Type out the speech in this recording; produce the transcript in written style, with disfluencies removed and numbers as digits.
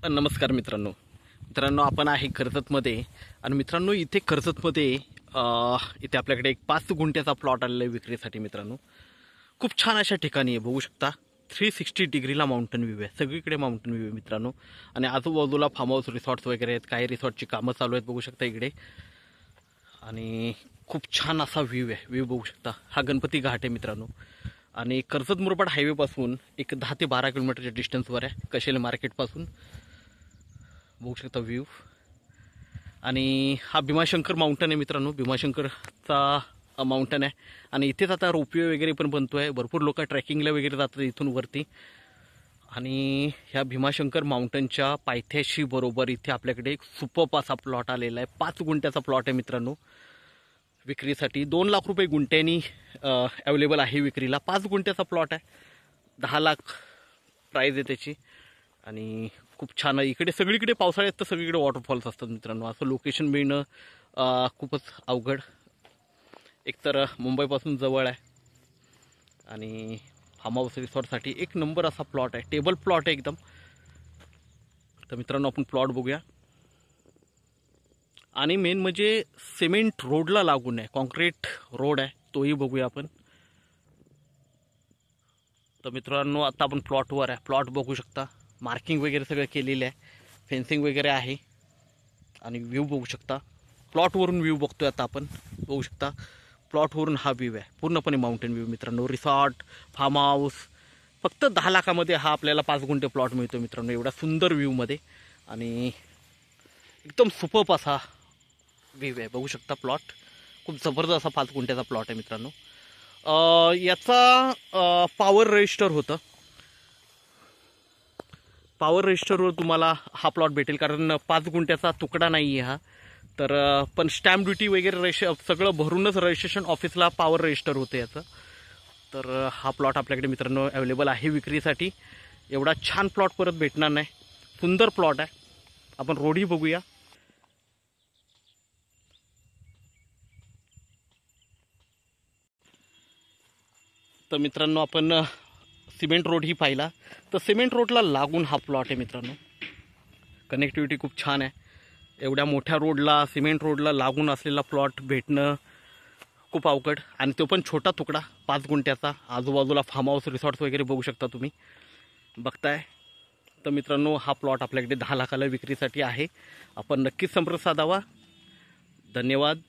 नमस्कार मित्रांनो आपण आहे कर्जतमध्ये आणि मित्रांनो इथे कर्जतमध्ये इथे आपल्याकडे एक 5 गुंठ्याचा प्लॉट आलेला आहे विक्रीसाठी मित्रांनो। खूप छान अशा ठिकाणी आहे, बघू शकता 360 डिग्रीला माउंटन व्ह्यू आहे, सगळीकडे माउंटन व्ह्यू आहे मित्रांनो। आणि आजूबाजूला फार्म हाऊस रिसॉर्ट्स वगैरे आहेत, काही रिसॉर्टची कामं चालू आहेत बघू शकता इकडे। आणि खूप छान असा व्ह्यू आहे, व्ह्यू बघू शकता। हा गणपती घाट आहे मित्रांनो आणि कर्जत मुरबाड हायवेपासून एक 10 ते 12 किलोमीटरच्या डिस्टन्सवर आहे, कशेल मार्केटपासून बघू शकता व्ह्यू। आणि हा भीमाशंकर माउंटन आहे मित्रांनो, भीमाशंकरचा माउंटन आहे आणि इथेच आता रोपवे वगैरे पण बनतोय, भरपूर लोक ट्रेकिंगला वगैरे जातात इथून वरती। आणि ह्या भीमाशंकर माउंटनच्या पायथ्याशी बरोबर इथे आपल्याकडे एक सुपर्ब असा प्लॉट आलेला आहे, 5 गुंठ्याचा प्लॉट आहे मित्रांनो विक्रीसाठी। 2 लाख रुपये गुंठ्यानी अवेलेबल आहे विक्रीला। 5 गुंठ्याचा प्लॉट आहे, 10 लाख प्राइस आहे त्याची। आणि खूप छान आहे, इकडे सगळीकडे पावसाळ्यात तर सगळीकडे वॉटरफॉल्स असतात मित्रांनो, असं लोकेशन मिळणं खूपच अवघड। एकतर मुंबईपासून जवळ आहे आणि फार्म हाऊस रिसॉर्टसाठी एक नंबर असा प्लॉट आहे, टेबल प्लॉट आहे एकदम। तर मित्रांनो आपण प्लॉट बघूया। आणि मेन म्हणजे सिमेंट रोडला लागून आहे, कॉन्क्रीट रोड आहे, तोही बघूया आपण। तर मित्रांनो आता आपण प्लॉटवर आहे, प्लॉट बघू शकता, मार्किंग वगैरे सगळं केलेलं आहे, फेन्सिंग वगैरे आहे। आणि व्ह्यू बघू शकता, प्लॉटवरून व्ह्यू बघतोय आता आपण, बघू शकता प्लॉटवरून हा व्ह्यू आहे, पूर्णपणे माउंटेन व्ह्यू मित्रांनो। रिसॉर्ट, फार्म हाऊस, फक्त 10 लाखामध्ये हा आपल्याला 5 गुंठे प्लॉट मिळतो मित्रांनो, एवढा सुंदर व्ह्यूमध्ये। आणि एकदम सुपर्ब असा व्ह्यू आहे, बघू शकता प्लॉट खूप जबरदस्त असा 5 गुंठ्याचा प्लॉट आहे मित्रांनो। याचा पॉवर रजिस्टर होतं, पॉवर रजिस्टरवर तुम्हाला हा प्लॉट भेटेल, कारण 5 गुंठ्याचा तुकडा नाही आहे हा। तर पण स्टॅम्प ड्युटी वगैरे सगळं भरूनच रजिस्ट्रेशन ऑफिसला पॉवर रजिस्टर होतं याचं। तर हा प्लॉट आपल्याकडे मित्रांनो अवेलेबल आहे विक्रीसाठी। एवढा छान प्लॉट परत भेटणार नाही, सुंदर प्लॉट आहे। आपण रोडही बघूया। तर मित्रांनो आपण सिमेंट रोड ही पाहिला, तर सिमेंट रोडला लागून हा प्लॉट आहे मित्रांनो, कनेक्टिव्हिटी खूप छान आहे। एवढ्या मोठ्या रोडला, सिमेंट रोडला लागून असलेला प्लॉट भेटणं खूप अवघड, आणि तो पण छोटा तुकडा 5 गुंठ्याचा। आजूबाजूला फार्म हाऊस रिसॉर्ट्स वगैरे बघू शकता तुम्ही, बघताय। तर मित्रांनो हा प्लॉट आपल्याकडे 10 लाखाला विक्रीसाठी आहे, आपण नक्कीच संपर्क साधावा। धन्यवाद।